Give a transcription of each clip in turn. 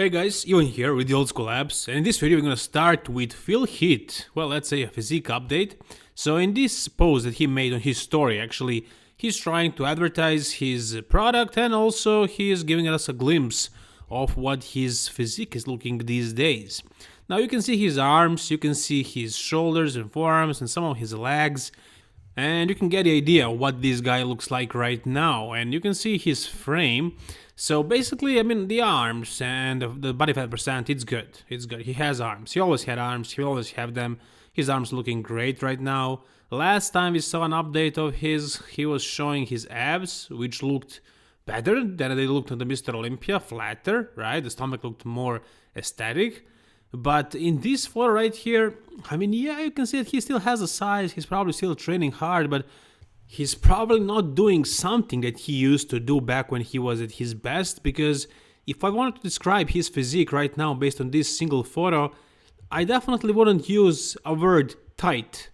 Hey guys, Ewan here with the Old School Labs, and in this video we're gonna start with Heath. Well, let's say a physique update. So in this post that he made on his story, actually, he's trying to advertise his product and also he is giving us a glimpse of what his physique is looking these days. Now you can see his arms, you can see his shoulders and forearms and some of his legs, and you can get the idea of what this guy looks like right now, and you can see his frame. So basically, I mean, the arms and the body fat percent, it's good. It's good. He has arms. He always had arms. He always have them. His arms looking great right now. Last time we saw an update of his, he was showing his abs, which looked better than they looked on the Mr. Olympia, flatter, right? The stomach looked more aesthetic. But in this photo right here, I mean, yeah, you can see that he still has a size. He's probably still training hard, but he's probably not doing something that he used to do back when he was at his best, because if I wanted to describe his physique right now based on this single photo, I definitely wouldn't use a word tight.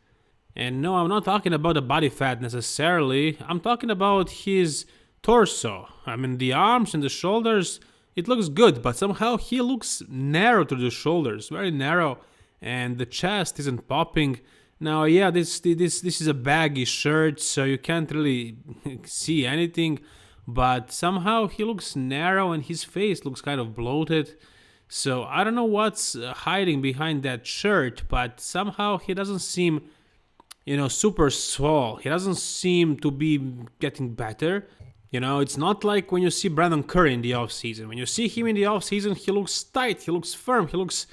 And no, I'm not talking about the body fat necessarily, I'm talking about his torso. I mean, the arms and the shoulders, it looks good, but somehow he looks narrow to the shoulders, very narrow, and the chest isn't popping. Now, yeah, this is a baggy shirt, so you can't really see anything, but somehow he looks narrow and his face looks kind of bloated. So I don't know what's hiding behind that shirt, but somehow he doesn't seem, super swole. He doesn't seem to be getting better. It's not like when you see Brandon Curry in the off-season. When you see him in the off-season, he looks tight, he looks firm, he looks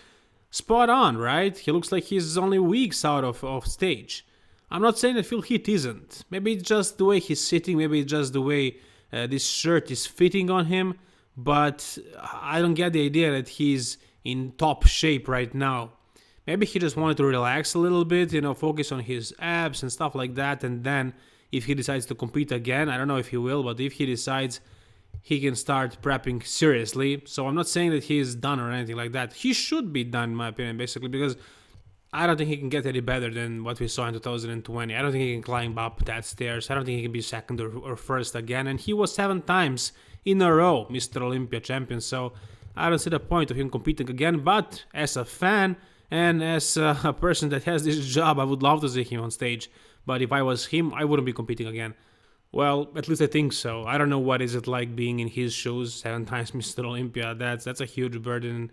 spot on, right? He looks like he's only weeks out of stage. I'm not saying that Heath isn't. Maybe it's just the way he's sitting, maybe it's just the way this shirt is fitting on him, but I don't get the idea that he's in top shape right now. Maybe he just wanted to relax a little bit, focus on his abs and stuff like that, and then if he decides to compete again, I don't know if he will, but if he decides, he can start prepping seriously. So I'm not saying that he is done or anything like that. He should be done, in my opinion, basically, because I don't think he can get any better than what we saw in 2020. I don't think he can climb up that stairs. I don't think he can be second or first again. And he was 7 times in a row Mr. Olympia champion. So I don't see the point of him competing again. But as a fan and as a person that has this job, I would love to see him on stage. But if I was him, I wouldn't be competing again. Well, at least I think so. I don't know what is it like being in his shoes, 7 times Mr. Olympia. That's a huge burden.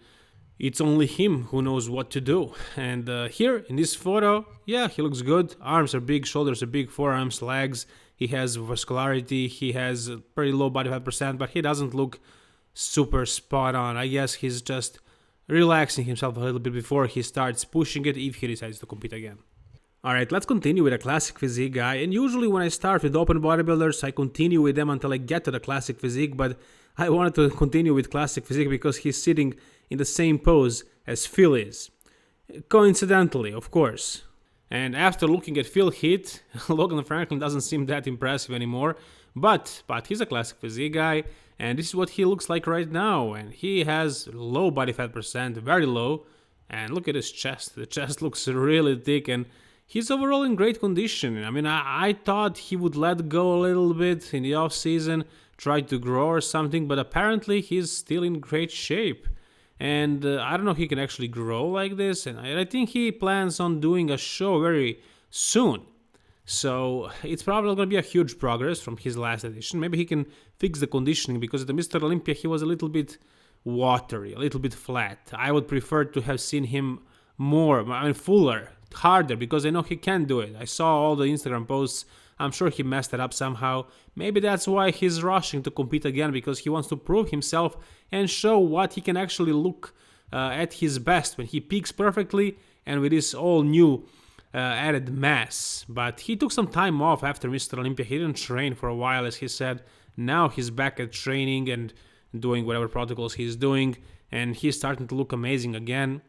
It's only him who knows what to do. And here, in this photo, yeah, he looks good. Arms are big, shoulders are big, forearms, legs. He has vascularity. He has a pretty low body fat percent, but he doesn't look super spot on. I guess he's just relaxing himself a little bit before he starts pushing it if he decides to compete again. Alright, let's continue with a classic physique guy, and usually when I start with open bodybuilders, I continue with them until I get to the classic physique, but I wanted to continue with classic physique because he's sitting in the same pose as Phil is. Coincidentally, of course. And after looking at Heath, Logan Franklin doesn't seem that impressive anymore, but he's a classic physique guy, and this is what he looks like right now, and he has low body fat percent, very low, and look at his chest. The chest looks really thick, and he's overall in great condition. I mean, I thought he would let go a little bit in the off-season, try to grow or something, but apparently he's still in great shape. And I don't know if he can actually grow like this, and I think he plans on doing a show very soon. So it's probably going to be a huge progress from his last edition. Maybe he can fix the conditioning, because at the Mr. Olympia he was a little bit watery, a little bit flat. I would prefer to have seen him fuller, harder, because I know he can do it. I saw all the Instagram posts. I'm sure he messed it up somehow. Maybe that's why he's rushing to compete again, because he wants to prove himself and show what he can actually look at his best when he peaks perfectly and with this all new added mass. But he took some time off after Mr. Olympia. He didn't train for a while, as he said. Now he's back at training and doing whatever protocols he's doing, and he's starting to look amazing again.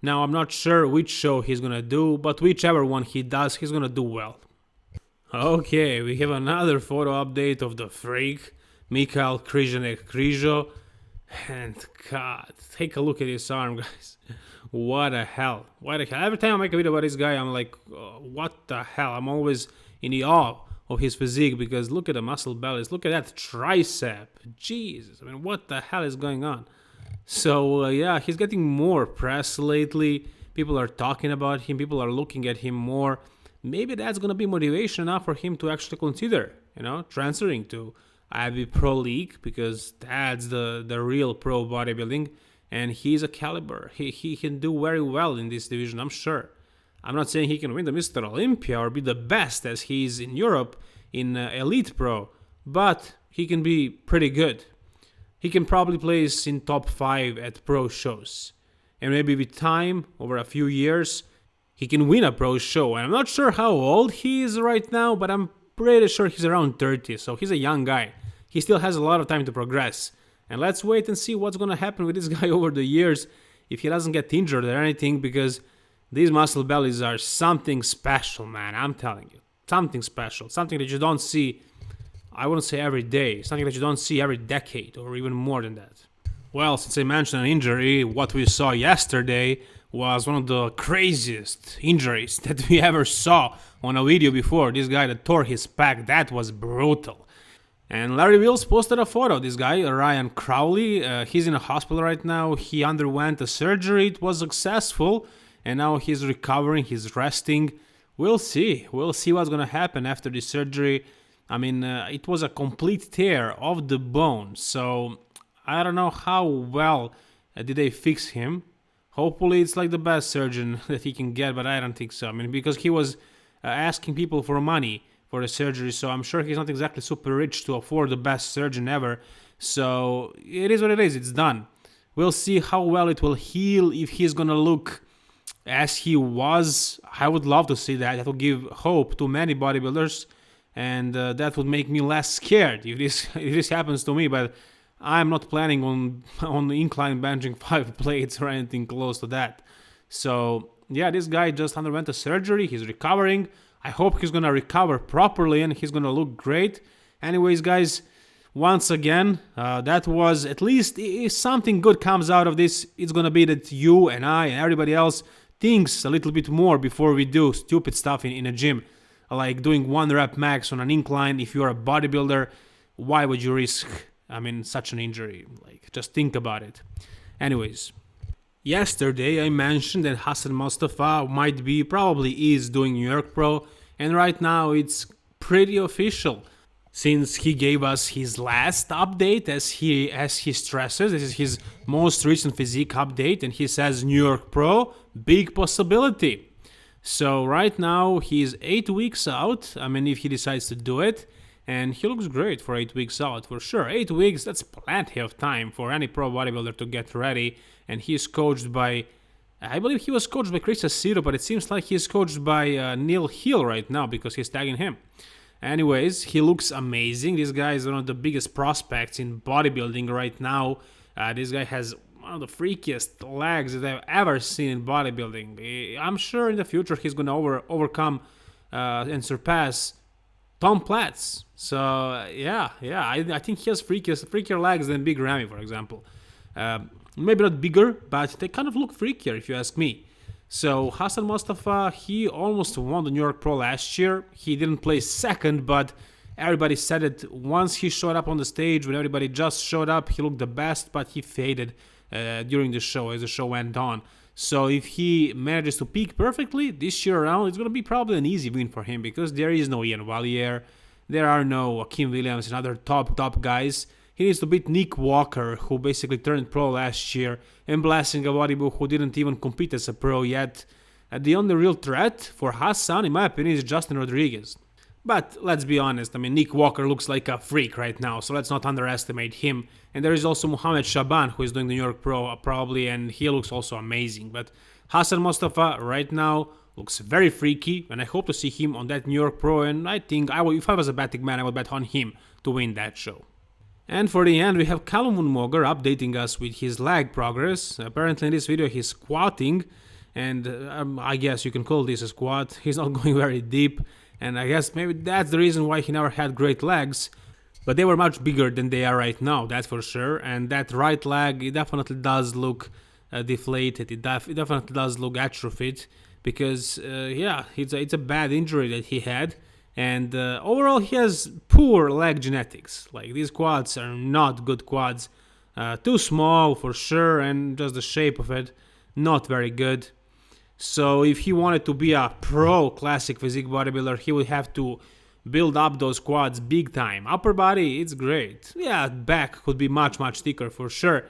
Now, I'm not sure which show he's gonna do, but whichever one he does, he's gonna do well. Okay, we have another photo update of the freak, Michal Krizo. And God, take a look at his arm, guys. What the hell? Every time I make a video about this guy, I'm like, what the hell? I'm always in the awe of his physique, because look at the muscle bellies. Look at that tricep. Jesus, I mean, what the hell is going on? So yeah, he's getting more press lately. People are talking about him. People are looking at him more. Maybe that's gonna be motivation enough for him to actually consider, transferring to IB Pro League, because that's the real pro bodybuilding, and he's a caliber. He can do very well in this division, I'm sure. I'm not saying he can win the Mr. Olympia or be the best as he is in Europe in Elite Pro, but he can be pretty good. He can probably place in top 5 at pro shows. And maybe with time, over a few years, he can win a pro show. And I'm not sure how old he is right now, but I'm pretty sure he's around 30, so he's a young guy. He still has a lot of time to progress. And let's wait and see what's going to happen with this guy over the years if he doesn't get injured or anything, because these muscle bellies are something special, man. I'm telling you. Something special. Something that you don't see, I wouldn't say every day. Something that you don't see every decade or even more than that. Well, since I mentioned an injury, what we saw yesterday was one of the craziest injuries that we ever saw on a video before. This guy that tore his pec, that was brutal. And Larry Wills posted a photo. This guy, Ryan Crowley, he's in a hospital right now. He underwent a surgery. It was successful. And now he's recovering. He's resting. We'll see. We'll see what's going to happen after this surgery. I mean, it was a complete tear of the bone. So I don't know how well did they fix him. Hopefully it's like the best surgeon that he can get, but I don't think so. I mean, because he was asking people for money for the surgery, so I'm sure he's not exactly super rich to afford the best surgeon ever. So it is what it is. It's done. We'll see how well it will heal, if he's gonna look as he was. I would love to see that. That will give hope to many bodybuilders, and that would make me less scared if this happens to me. But I'm not planning on incline benching 5 plates or anything close to that. So yeah, this guy just underwent a surgery. He's recovering. I hope he's gonna recover properly and he's gonna look great. Anyways, guys, once again, that was, at least if something good comes out of this, it's gonna be that you and I and everybody else thinks a little bit more before we do stupid stuff in a gym, like doing 1 rep max on an incline. If you're a bodybuilder, why would you risk, such an injury? Like, just think about it. Anyways, yesterday I mentioned that Hassan Mostafa probably is doing New York Pro, and right now it's pretty official, since he gave us his last update, as he stresses. This is his most recent physique update, and he says New York Pro, big possibility. So right now he's 8 weeks out, if he decides to do it, and he looks great for 8 weeks out, for sure. 8 weeks, that's plenty of time for any pro bodybuilder to get ready. And he's coached by, I believe he was coached by Krizo, but it seems like he's coached by Neil Hill right now, because he's tagging him. Anyways, he looks amazing. This guy is one of the biggest prospects in bodybuilding right now. This guy has one of the freakiest legs that I've ever seen in bodybuilding. I'm sure in the future he's going to overcome and surpass Tom Platz. So yeah, I think he has freakier legs than Big Ramy, for example. Maybe not bigger, but they kind of look freakier if you ask me. So Hassan Mostafa, he almost won the New York Pro last year. He didn't place second, but everybody said it once he showed up on the stage. When everybody just showed up, he looked the best, but he faded during the show as the show went on. So if he manages to peak perfectly this year around, it's going to be probably an easy win for him, because there is no Ian Valliere, there are no Kim Williams and other top guys. He needs to beat Nick Walker, who basically turned pro last year, and Blessing Awadibu, who didn't even compete as a pro yet. The only real threat for Hassan, in my opinion, is Justin Rodriguez. But let's be honest, Nick Walker looks like a freak right now, so let's not underestimate him. And there is also Mohamed Shaban, who is doing the New York Pro probably, and he looks also amazing. But Hassan Mostafa right now looks very freaky, and I hope to see him on that New York Pro, and I think if I was a betting man, I would bet on him to win that show. And for the end, we have Calum Von Moger updating us with his leg progress. Apparently in this video he's squatting, and I guess you can call this a squat. He's not going very deep, and I guess maybe that's the reason why he never had great legs. But they were much bigger than they are right now, that's for sure. And that right leg, it definitely does look deflated. It definitely does look atrophied, because it's a bad injury that he had. And overall, he has poor leg genetics. Like, these quads are not good quads. Too small for sure, and just the shape of it, not very good. So if he wanted to be a pro classic physique bodybuilder, he would have to build up those quads big time. Upper body, it's great. Yeah, back could be much thicker for sure.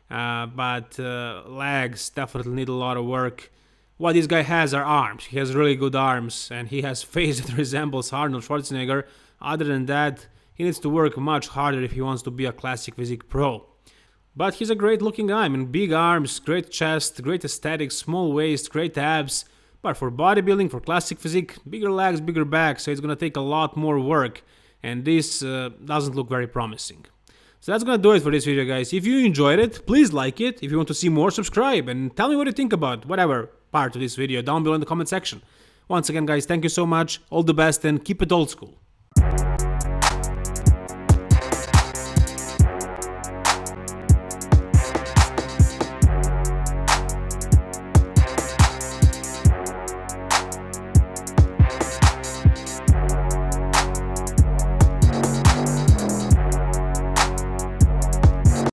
But legs definitely need a lot of work. What this guy has are arms. He has really good arms, and he has face that resembles Arnold Schwarzenegger. Other than that, he needs to work much harder if he wants to be a classic physique pro. But he's a great looking guy. I mean, big arms, great chest, great aesthetics, small waist, great abs. But for bodybuilding, for classic physique, bigger legs, bigger back, so it's gonna take a lot more work. And this doesn't look very promising. So that's gonna do it for this video, guys. If you enjoyed it, please like it. If you want to see more, subscribe. And tell me what you think about whatever part of this video down below in the comment section. Once again, guys, thank you so much. All the best and keep it old school.